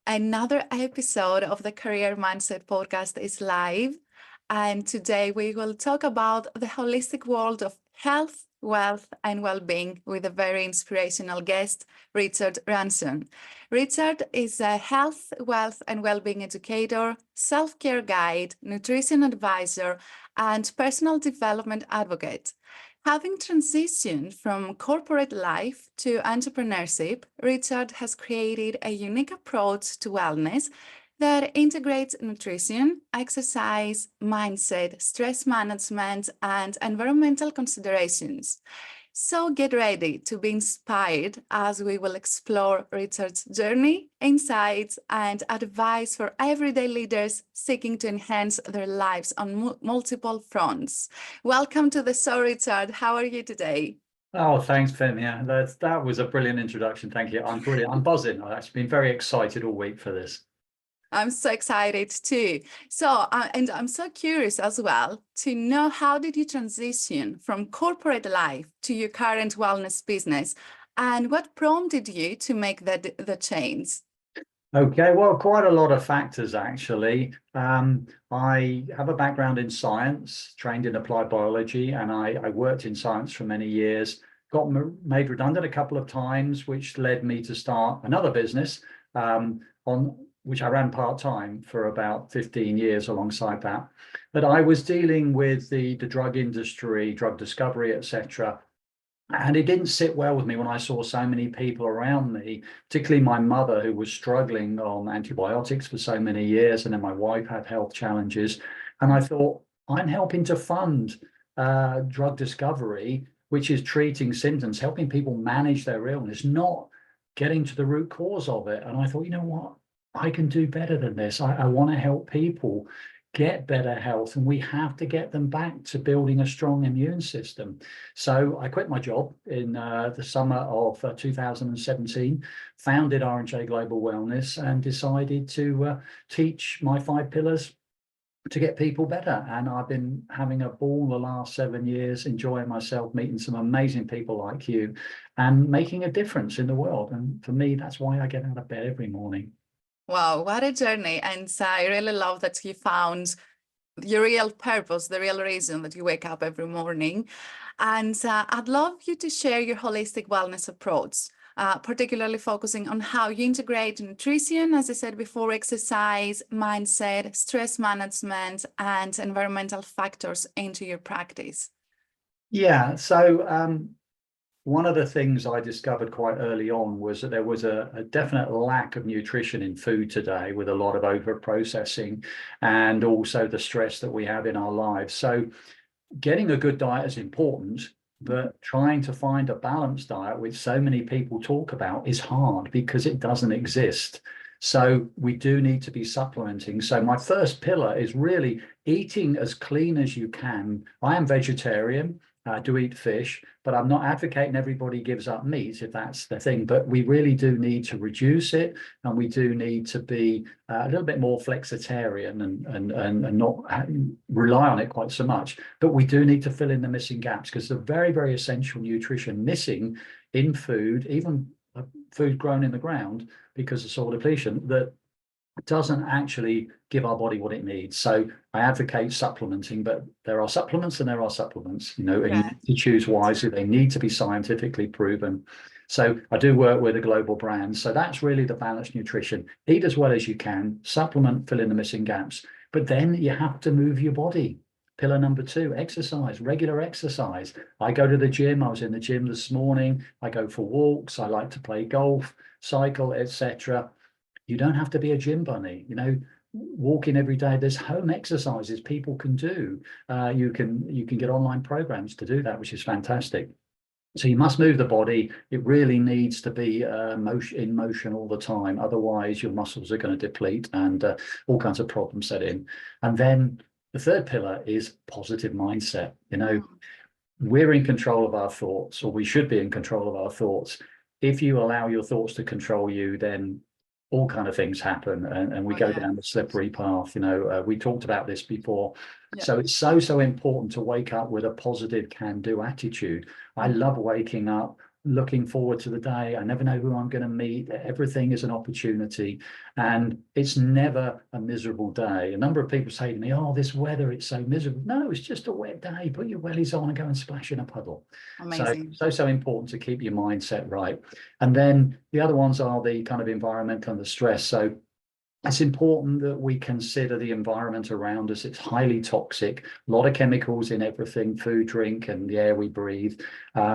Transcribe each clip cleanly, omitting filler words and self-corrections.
Another episode of the Career Mindset podcast is live. And today we will talk about the holistic world of health, wealth, and well-being with a very inspirational guest, Richard Ranson. Richard is a health, wealth, and well-being educator, self-care guide, nutrition advisor, and personal development advocate. Having transitioned from corporate life to entrepreneurship, Richard has created a unique approach to wellness that integrates nutrition, exercise, mindset, stress management, and environmental considerations. So get ready to be inspired as we will explore Richard's journey, insights, and advice for everyday leaders seeking to enhance their lives on multiple fronts. Welcome to the show, Richard. How are you today? Oh, thanks, Fenia. That was a brilliant introduction. Thank you. I'm brilliant. I'm buzzing. I've actually been very excited all week for this. I'm so excited too. And I'm so curious as well to know, how did you transition from corporate life to your current wellness business, and what prompted you to make the change? Okay, well, quite a lot of factors, actually. I have a background in science, trained in applied biology, and I worked in science for many years, got made redundant a couple of times, which led me to start another business on which I ran part-time for about 15 years alongside that. But I was dealing with the drug industry, drug discovery, etc. And it didn't sit well with me when I saw so many people around me, particularly my mother, who was struggling on antibiotics for so many years, and then my wife had health challenges. And I thought, I'm helping to fund drug discovery, which is treating symptoms, helping people manage their illness, not getting to the root cause of it. And I thought, you know what? I can do better than this. I want to help people get better health, and we have to get them back to building a strong immune system. So I quit my job in the summer of 2017, founded R&J Global Wellness, and decided to teach my 5 pillars to get people better. And I've been having a ball the last 7 years, enjoying myself, meeting some amazing people like you, and making a difference in the world. And for me, that's why I get out of bed every morning. Wow, what a journey. And I really love that you found your real purpose, the real reason that you wake up every morning. And I'd love you to share your holistic wellness approach, particularly focusing on how you integrate nutrition, as I said before, exercise, mindset, stress management, and environmental factors into your practice. Yeah, so one of the things I discovered quite early on was that there was a definite lack of nutrition in food today, with a lot of over-processing and also the stress that we have in our lives. So getting a good diet is important, but trying to find a balanced diet, which so many people talk about, is hard because it doesn't exist. So we do need to be supplementing. So my first pillar is really eating as clean as you can. I am vegetarian. I do eat fish, but I'm not advocating everybody gives up meat if that's the thing. But we really do need to reduce it, and we do need to be a little bit more flexitarian and not rely on it quite so much. But we do need to fill in the missing gaps, because the very, very essential nutrition missing in food, even food grown in the ground because of soil depletion, that doesn't actually give our body what it needs. So I advocate supplementing, but there are supplements and there are supplements, and you need to choose wisely. They need to be scientifically proven. So I do work with a global brand. So that's really the balanced nutrition. Eat as well as you can, supplement, fill in the missing gaps, but then you have to move your body. Pillar number 2, exercise, regular exercise. I go to the gym. I was in the gym this morning. I go for walks. I like to play golf, cycle, etc. You don't have to be a gym bunny, walking every day. There's home exercises people can do. You can get online programs to do that, which is fantastic. So you must move the body. It really needs to be in motion all the time. Otherwise, your muscles are going to deplete and all kinds of problems set in. And then the third pillar is positive mindset. We're in control of our thoughts, or we should be in control of our thoughts. If you allow your thoughts to control you, then all kind of things happen, and we go down the slippery path. We talked about this before. So it's so important to wake up with a positive can-do attitude. I love waking up. looking forward to the day. I never know who I'm going to meet. Everything is an opportunity, and it's never a miserable day. A number of people say to me, oh, this weather, it's so miserable. No, it's just a wet day. Put your wellies on and go and splash in a puddle. Amazing. So important to keep your mindset right. And then the other ones are the kind of environmental and the stress. So it's important that we consider the environment around us. It's highly toxic, a lot of chemicals in everything, food, drink, and the air we breathe.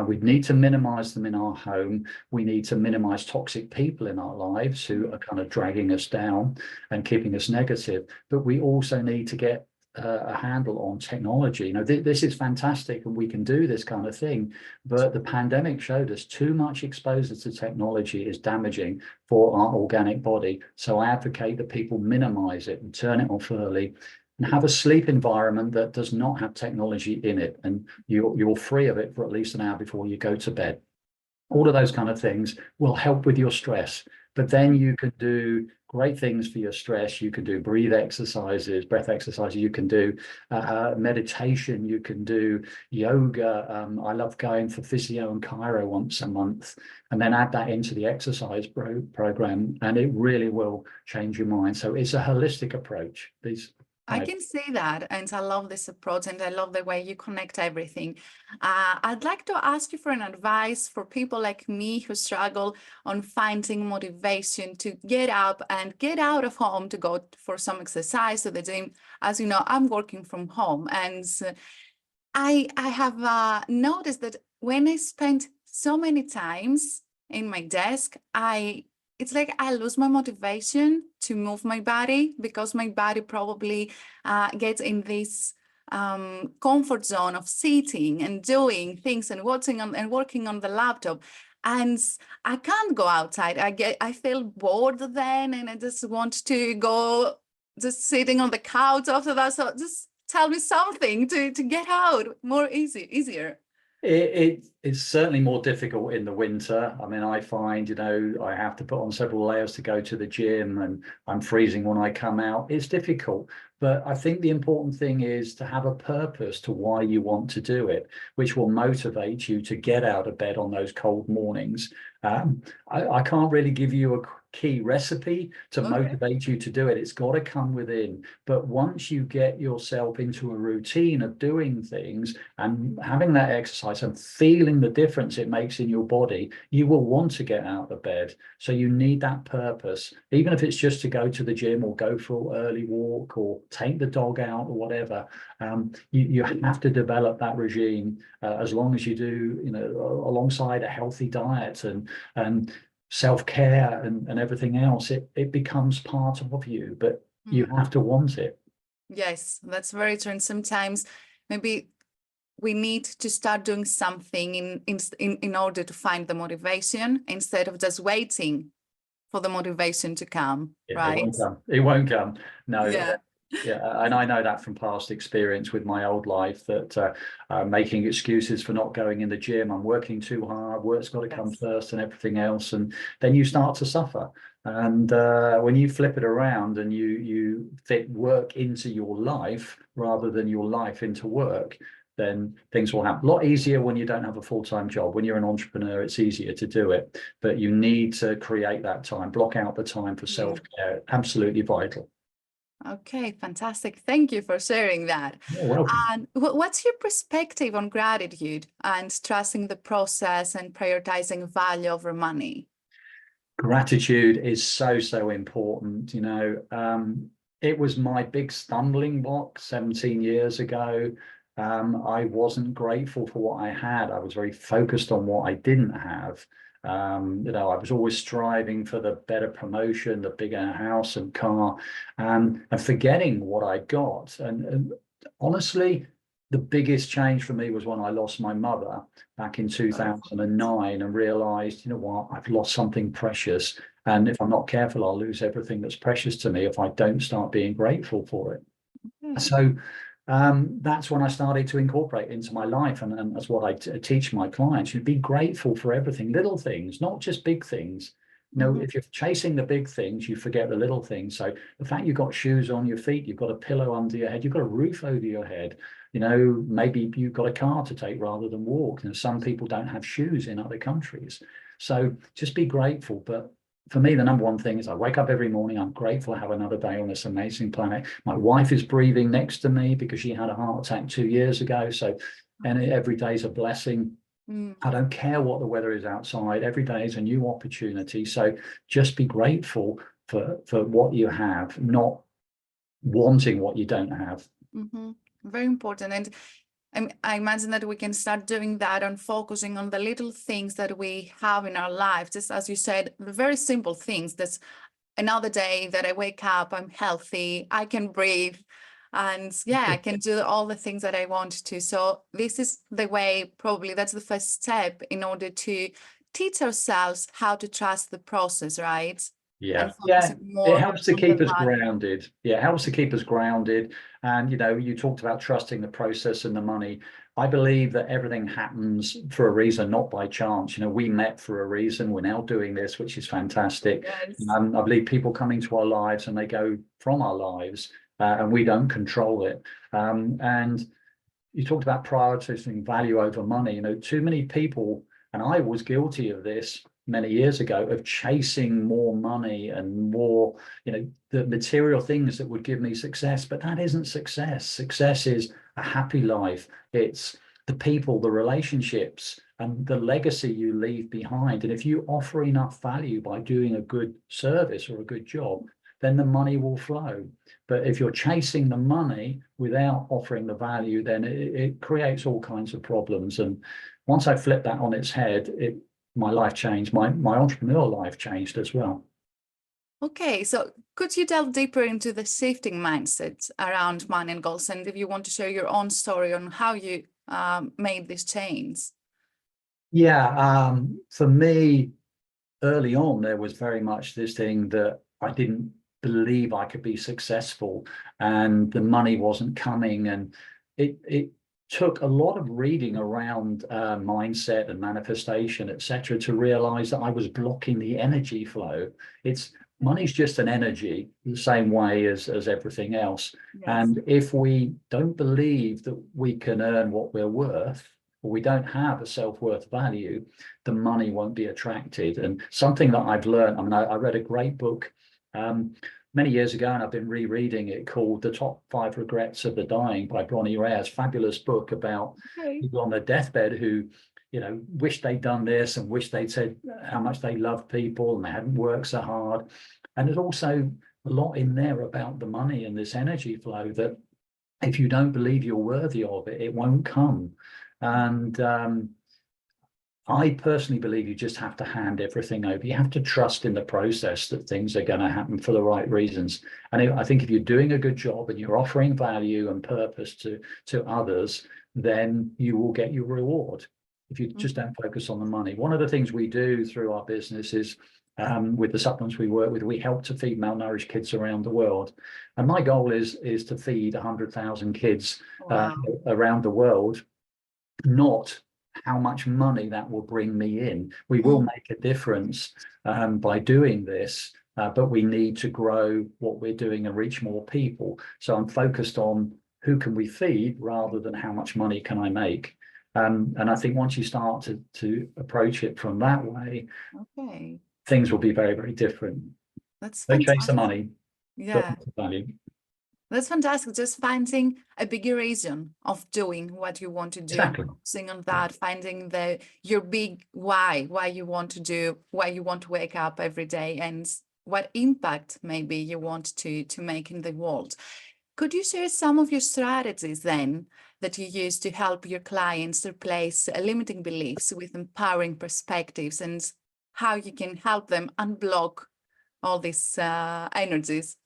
We need to minimize them in our home. We need to minimize toxic people in our lives who are kind of dragging us down and keeping us negative. But we also need to get a handle on technology. You know, this is fantastic and we can do this kind of thing, but the pandemic showed us too much exposure to technology is damaging for our organic body. So I advocate that people minimize it and turn it off early and have a sleep environment that does not have technology in it, and you're free of it for at least an hour before you go to bed. All of those kind of things will help with your stress, but then you can do great things for your stress. You can do breath exercises, you can do meditation, you can do yoga. I love going for physio and chiro once a month, and then add that into the exercise program, and it really will change your mind. So it's a holistic approach. I can see that, and I love this approach, and I love the way you connect everything. I'd like to ask you for an advice for people like me who struggle on finding motivation to get up and get out of home to go for some exercise to the gym. As you know, I'm working from home, and I have noticed that when I spend so many times in my desk, it's like I lose my motivation to move my body, because my body probably gets in this comfort zone of sitting and doing things and watching and working on the laptop. And I can't go outside. I feel bored then, and I just want to go just sitting on the couch after that. So just tell me something to get out more easier. It's certainly more difficult in the winter. I mean, I find, you know, I have to put on several layers to go to the gym, and I'm freezing when I come out. It's difficult, but I think the important thing is to have a purpose to why you want to do it, which will motivate you to get out of bed on those cold mornings. I can't really give you a key recipe to motivate you to do it. It's got to come within. But once you get yourself into a routine of doing things and having that exercise and feeling the difference it makes in your body, you will want to get out of bed. So you need that purpose, even if it's just to go to the gym or go for an early walk or take the dog out or whatever. You have to develop that regime as long as you do, you know, alongside a healthy diet and self-care and everything else. It becomes part of you, but you have to want it. Yes, that's very true. And sometimes maybe we need to start doing something in order to find the motivation, instead of just waiting for the motivation to come, right? It won't come. No. Yeah. Yeah, and I know that from past experience with my old life, that making excuses for not going in the gym, I'm working too hard, work's got to come first and everything else, and then you start to suffer. And when you flip it around and you fit work into your life rather than your life into work, then things will happen a lot easier. When you don't have a full-time job, when you're an entrepreneur, it's easier to do it, but you need to create that time, block out the time for self-care. Absolutely vital. Okay, fantastic. Thank you for sharing that. You're welcome. And what's your perspective on gratitude and trusting the process and prioritizing value over money? Gratitude is so important. You know, it was my big stumbling block 17 years ago. I wasn't grateful for what I had. I was very focused on what I didn't have. You know, I was always striving for the better promotion, the bigger house and car, and forgetting what I got. And honestly, the biggest change for me was when I lost my mother back in 2009 and realized, you know what, I've lost something precious. And if I'm not careful, I'll lose everything that's precious to me if I don't start being grateful for it. So that's when I started to incorporate into my life, and that's what I teach my clients. You be grateful for everything, little things, not just big things. You know, if you're chasing the big things, you forget the little things. So the fact you've got shoes on your feet, you've got a pillow under your head, you've got a roof over your head, maybe you've got a car to take rather than walk. And some people don't have shoes in other countries. So just be grateful. But for me, the number one thing is I wake up every morning. I'm grateful to have another day on this amazing planet. My wife is breathing next to me because she had a heart attack 2 years ago. So, and every day is a blessing. I don't care what the weather is outside. Every day is a new opportunity. So just be grateful for what you have, not wanting what you don't have. Very important. And I imagine that we can start doing that and focusing on the little things that we have in our life. Just as you said, the very simple things. That's another day that I wake up, I'm healthy, I can breathe, and yeah, I can do all the things that I want to. So this is the way, probably that's the first step in order to teach ourselves how to trust the process, right? Yeah, And yeah, focusing it more helps to on the keep us value. grounded. Yeah, it helps to keep us grounded. And, you talked about trusting the process and the money. I believe that everything happens for a reason, not by chance. We met for a reason. We're now doing this, which is fantastic. Yes. I believe people come into our lives and they go from our lives, and we don't control it. And you talked about prioritizing value over money. Too many people, and I was guilty of this many years ago, of chasing more money and more, the material things that would give me success. But that isn't success. Success is a happy life. It's the people, the relationships, and the legacy you leave behind. And if you offer enough value by doing a good service or a good job, then the money will flow. But if you're chasing the money without offering the value, then it creates all kinds of problems. And once I flipped that on its head, my life changed. My entrepreneurial life changed as well. Okay, so could you delve deeper into the shifting mindset around money and goals? And if you want to share your own story on how you made this change. Yeah, for me, early on, there was very much this thing that I didn't believe I could be successful, and the money wasn't coming. And it took a lot of reading around mindset and manifestation, etc., to realize that I was blocking the energy flow. Money's just an energy, the same way as everything else. Yes. And if we don't believe that we can earn what we're worth, or we don't have a self-worth value, the money won't be attracted. And something that I've learned, I read a great book many years ago, and I've been rereading it, called The Top 5 Regrets of the Dying by Bronnie Rare's fabulous book about people on their deathbed who, wish they'd done this and wish they'd said how much they loved people and they hadn't worked so hard. And there's also a lot in there about the money and this energy flow that if you don't believe you're worthy of it, it won't come. And I personally believe you just have to hand everything over. You have to trust in the process that things are going to happen for the right reasons. And I think if you're doing a good job and you're offering value and purpose to others, then you will get your reward if you just don't focus on the money. One of the things we do through our business is with the supplements we work with, we help to feed malnourished kids around the world. And my goal is to feed 100,000 kids around the world, not how much money that will bring me in. We will make a difference by doing this, but we need to grow what we're doing and reach more people. So I'm focused on who can we feed rather than how much money can I make. And I think once you start to approach it from that way, things will be very, very different. That's Don't fantastic. chase the money. Yeah. Value. That's fantastic. Just finding a bigger reason of doing what you want to do. Exactly. Focusing on that, finding your big why you want to do, why you want to wake up every day, and what impact maybe you want to make in the world. Could you share some of your strategies then that you use to help your clients replace limiting beliefs with empowering perspectives, and how you can help them unblock all these energies?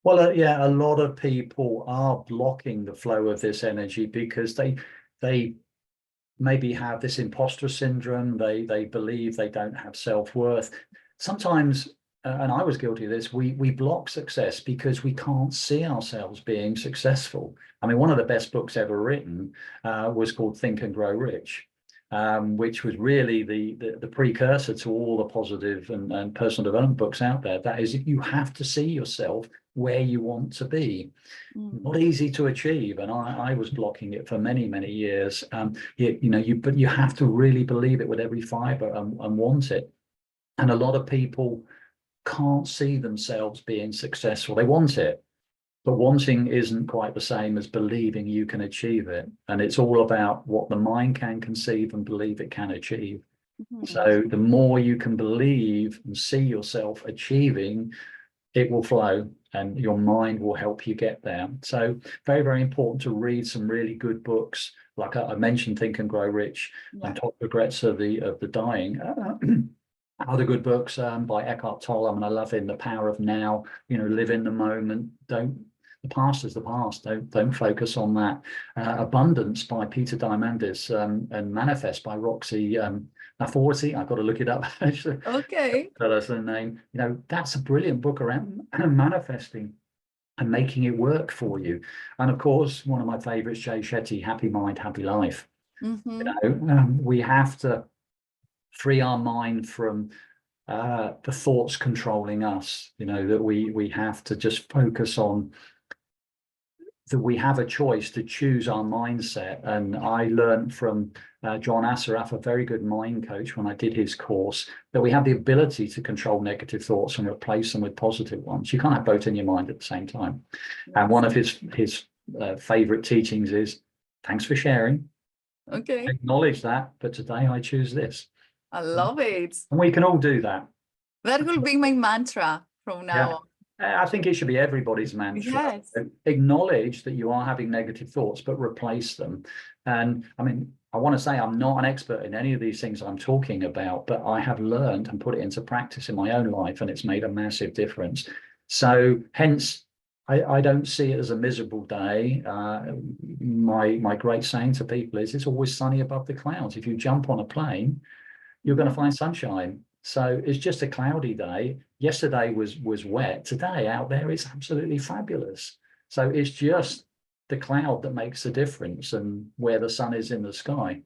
Well, yeah, a lot of people are blocking the flow of this energy because they maybe have this imposter syndrome. They believe they don't have self-worth. Sometimes, and I was guilty of this, we block success because we can't see ourselves being successful. I mean, one of the best books ever written was called Think and Grow Rich. which was really the precursor to all the positive and personal development books out there. That is, you have to see yourself where you want to be. Not easy to achieve, and I was blocking it for many years. But you have to really believe it with every fiber and want it. And a lot of people can't see themselves being successful. They want it, but wanting isn't quite the same as believing you can achieve it. And it's all about what the mind can conceive and believe it can achieve. So the more you can believe and see yourself achieving, it will flow and your mind will help you get there. So very important to read some really good books. Like I mentioned, Think and Grow Rich and Top Regrets of the Dying. Other good books by Eckhart Tolle. I mean, I love him, The Power of Now. Live in the moment. The past is the past. Don't focus on that. Abundance by Peter Diamandis and Manifest by Roxy Laforte. I've got to look it up actually. Okay. That's the name. That's a brilliant book around manifesting and making it work for you. And of course, one of my favorites, Jay Shetty, Happy Mind, Happy Life. We have to free our mind from the thoughts controlling us. That we have to just focus on that we have a choice to choose our mindset. And I learned from John Assaraf, a very good mind coach, when I did his course, that we have the ability to control negative thoughts and replace them with positive ones. You can't have both in your mind at the same time. And one of his favorite teachings is, thanks for sharing. Okay. Acknowledge that, but today I choose this. I love it. And we can all do that. That will be my mantra from now on. I think it should be everybody's mantra. Yes. Acknowledge that you are having negative thoughts, but replace them. And I mean, I want to say I'm not an expert in any of these things I'm talking about, but I have learned and put it into practice in my own life, and it's made a massive difference. So hence, I don't see it as a miserable day. My great saying to people is, it's always sunny above the clouds. If you jump on a plane, you're going to find sunshine. So it's just a cloudy day. Yesterday was wet. Today out there, it's absolutely fabulous. So it's just the cloud that makes the difference and where the sun is in the sky.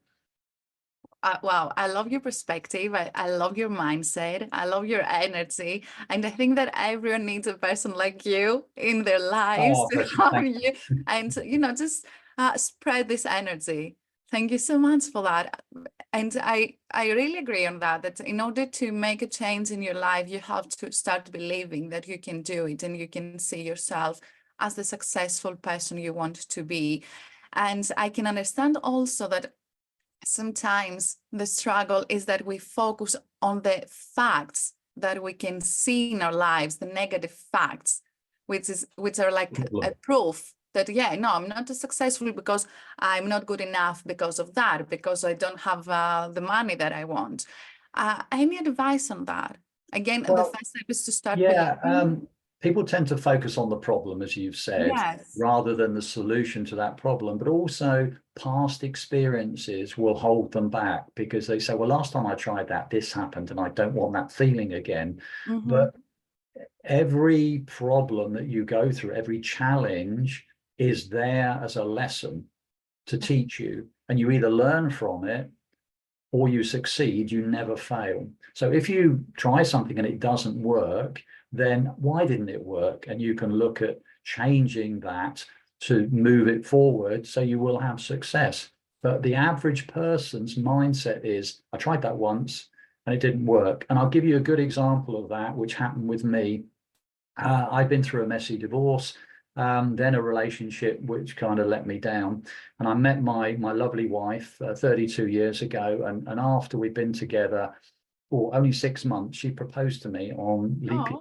Wow, I love your perspective. I love your mindset. I love your energy. And I think that everyone needs a person like you in their lives to help you and, just spread this energy. Thank you so much for that. And I really agree on that in order to make a change in your life, you have to start believing that you can do it and you can see yourself as the successful person you want to be. And I can understand also that sometimes the struggle is that we focus on the facts that we can see in our lives, the negative facts, which are like a proof that, I'm not successful because I'm not good enough because of that, because I don't have the money that I want. Any advice on that? Again, the first step is to start believing. People tend to focus on the problem, as you've said, rather than the solution to that problem. But also past experiences will hold them back because they say, well, last time I tried that, this happened, and I don't want that feeling again. But every problem that you go through, every challenge is there as a lesson to teach you. And you either learn from it or you succeed, you never fail. So if you try something and it doesn't work, then why didn't it work? And you can look at changing that to move it forward so you will have success. But the average person's mindset is, I tried that once and it didn't work. And I'll give you a good example of that, which happened with me. I've been through a messy divorce, then a relationship which kind of let me down. And I met my lovely wife 32 years ago. And after we'd been together for only 6 months, she proposed to me on leap year.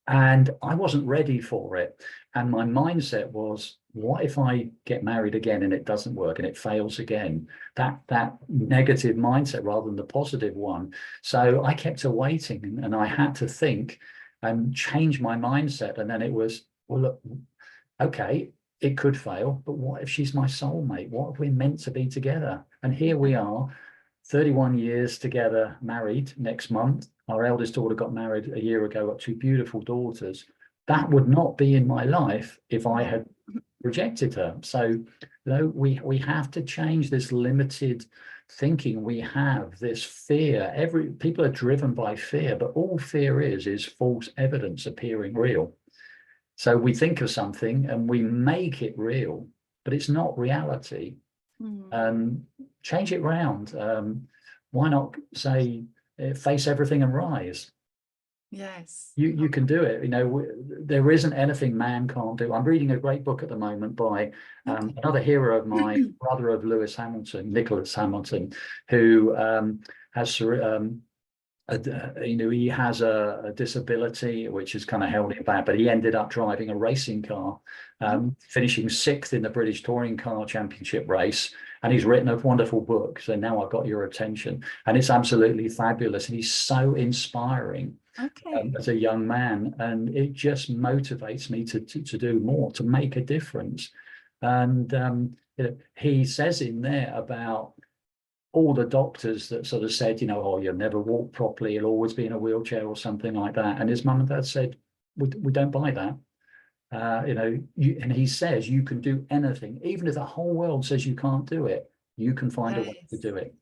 And I wasn't ready for it. And my mindset was, what if I get married again and it doesn't work and it fails again? That negative mindset rather than the positive one. So I kept awaiting, and I had to think and change my mindset. And then it was, well, look, okay, it could fail, but what if she's my soulmate? What if we're meant to be together? And here we are, 31 years together, married next month. Our eldest daughter got married a year ago, got 2 beautiful daughters. That would not be in my life if I had rejected her. So, we have to change this limited thinking we have, this fear. People are driven by fear, but all fear is false evidence appearing real. So we think of something and we make it real, but it's not reality. Change it round. Why not say, face everything and rise? Yes. You can do it. There isn't anything man can't do. I'm reading a great book at the moment by another hero of mine, brother of Lewis Hamilton, Nicholas Hamilton, who has he has a disability which has kind of held him back, but he ended up driving a racing car, finishing 6th in the British Touring Car Championship race. And he's written a wonderful book. So now I've got your attention, and it's absolutely fabulous. And he's so inspiring as a young man, and it just motivates me to do more, to make a difference. And he says in there about all the doctors that sort of said, oh, you'll never walk properly, you'll always be in a wheelchair or something like that. And his mum and dad said, we don't buy that. And he says you can do anything, even if the whole world says you can't do it, you can find a way to do it.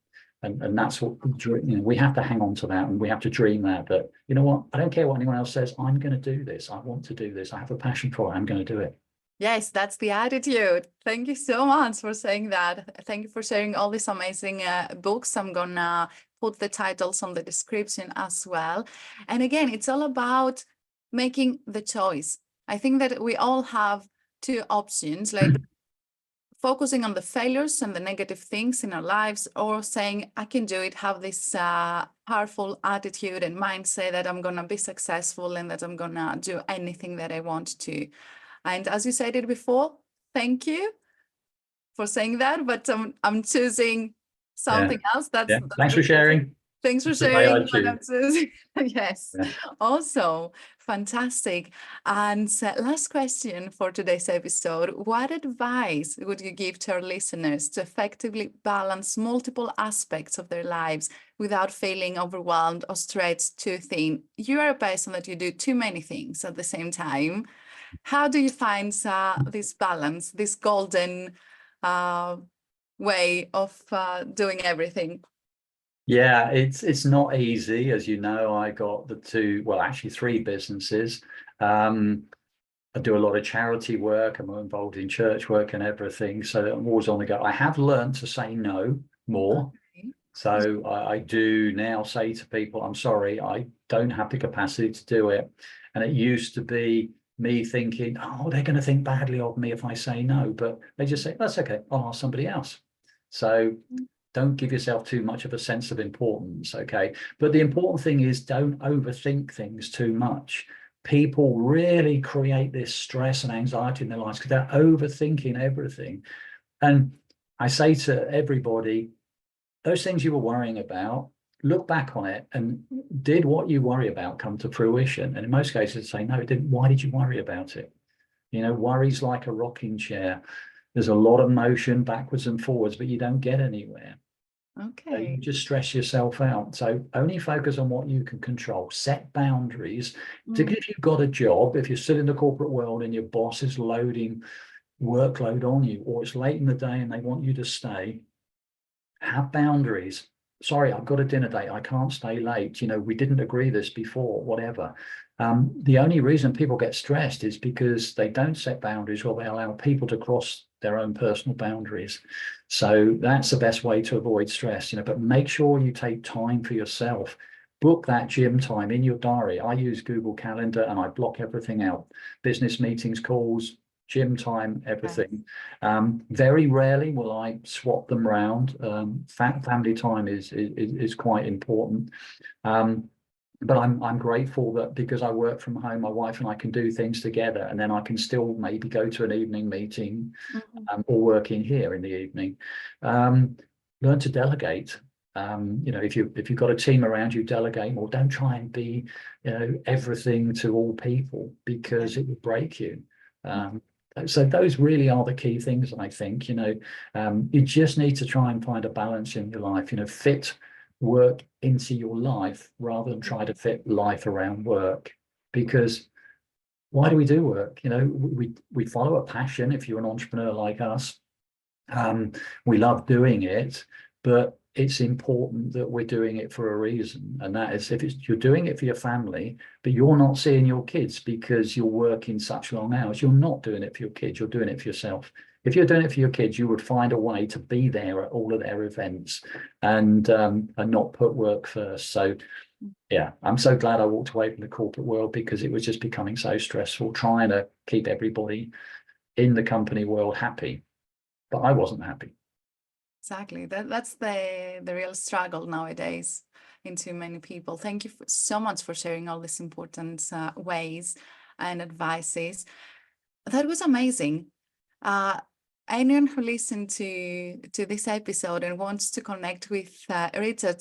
And that's what we have to hang on to that, and we have to dream that you know what, I don't care what anyone else says, I'm going to do this. I want to do this. I have a passion for it. I'm going to do it. Yes, that's the attitude. Thank you so much for saying that. Thank you for sharing all these amazing books. I'm gonna put the titles on the description as well. And again, it's all about making the choice. I think that we all have two options, like focusing on the failures and the negative things in our lives, or saying, I can do it, have this powerful attitude and mindset that I'm gonna be successful and that I'm gonna do anything that I want to. And as you said it before, thank you for saying that, but I'm choosing something else. That's Thanks for sharing. Thanks for sharing what I'm choosing. Yes, also fantastic. And last question for today's episode, what advice would you give to our listeners to effectively balance multiple aspects of their lives without feeling overwhelmed or stretched too thin? You are a person that you do too many things at the same time. How do you find this balance, this golden way of doing everything? Yeah, it's not easy. As you know, I got actually 3 businesses. I do a lot of charity work. I'm involved in church work and everything. So I'm always on the go. I have learned to say no more. So I do now say to people, I'm sorry, I don't have the capacity to do it. And it used to be me thinking, oh, they're going to think badly of me if I say no, but they just say, that's okay, I'll ask somebody else. So don't give yourself too much of a sense of importance, okay? But the important thing is don't overthink things too much. People really create this stress and anxiety in their lives because they're overthinking everything. And I say to everybody, those things you were worrying about, look back on it, and did what you worry about come to fruition? And in most cases, say, no, it didn't. Why did you worry about it? Worry's like a rocking chair. There's a lot of motion backwards and forwards, but you don't get anywhere. So you just stress yourself out. So only focus on what you can control. Set boundaries. Particularly if you've got a job, if you're still in the corporate world and your boss is loading workload on you, or it's late in the day and they want you to stay, have boundaries. Sorry, I've got a dinner date. I can't stay late. We didn't agree this before, whatever. The only reason people get stressed is because they don't set boundaries, or they allow people to cross their own personal boundaries. So that's the best way to avoid stress, but make sure you take time for yourself. Book that gym time in your diary. I use Google Calendar and I block everything out. Business meetings, calls, gym time, everything. Very rarely will I swap them around. Family time is quite important. But I'm grateful that because I work from home, my wife and I can do things together, and then I can still maybe go to an evening meeting or work in here in the evening. Learn to delegate. If you've got a team around you, delegate more. Don't try and be everything to all people, because it will break you. So those really are the key things, I think. You just need to try and find a balance in your life. Fit work into your life rather than try to fit life around work, because why do we do work? You know, we follow a passion. If you're an entrepreneur like us, we love doing it, but it's important that we're doing it for a reason. And that is, if you're doing it for your family, but you're not seeing your kids because you're working such long hours, you're not doing it for your kids, you're doing it for yourself. If you're doing it for your kids, you would find a way to be there at all of their events and not put work first. So yeah, I'm so glad I walked away from the corporate world, because it was just becoming so stressful trying to keep everybody in the company world happy. But I wasn't happy. Exactly. That's the real struggle nowadays in too many people. Thank you so much for sharing all these important ways and advices. That was amazing. Anyone who listened to this episode and wants to connect with Richard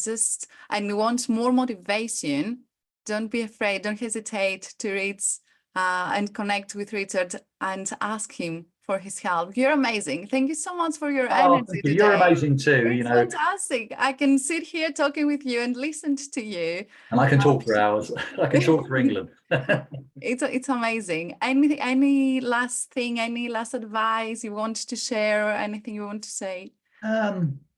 and wants more motivation, don't be afraid. Don't hesitate to reach and connect with Richard and ask him for his help. You're amazing. Thank you so much for your Oh, energy thank you. You're today. amazing too, you It's know, fantastic. I can sit here talking with you and listen to you. and I can talk for hours. I can talk for England. It's amazing. Any last thing, any last advice you want to share, or anything you want to say?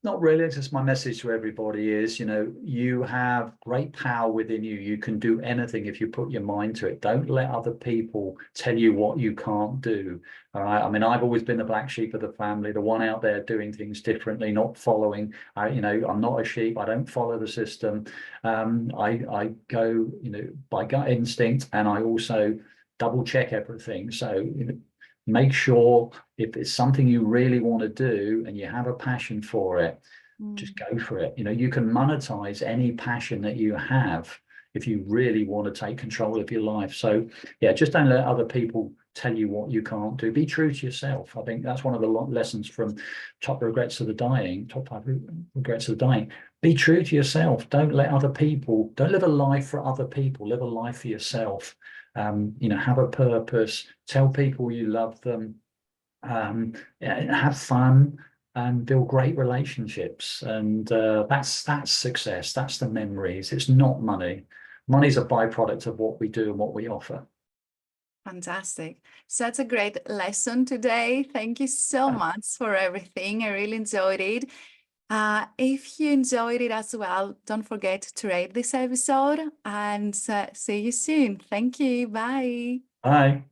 Not really. It's just my message to everybody is, you know, you have great power within you. You can do anything if you put your mind to it. Don't let other people tell you what you can't do. All right. I mean, I've always been the black sheep of the family, the one out there doing things differently, not following. You know, I'm not a sheep. I don't follow the system. I go, you know, by gut instinct, and I also double check everything. So, you know, make sure if it's something you really want to do and you have a passion for it, just go for it. You know, you can monetize any passion that you have if you really want to take control of your life. So yeah, just don't let other people tell you what you can't do. Be true to yourself. I think that's one of the lessons from Top 5 Regrets of the Dying. Be true to yourself. Don't let other people, don't live a life for other people, live a life for yourself. You know, have a purpose, tell people you love them, have fun, and build great relationships. And that's success. That's the memories. It's not money. Money's a byproduct of what we do and what we offer. Fantastic. Such a great lesson today. Thank you so much for everything. I really enjoyed it. If you enjoyed it as well, don't forget to rate this episode and see you soon. Thank you. Bye. Bye.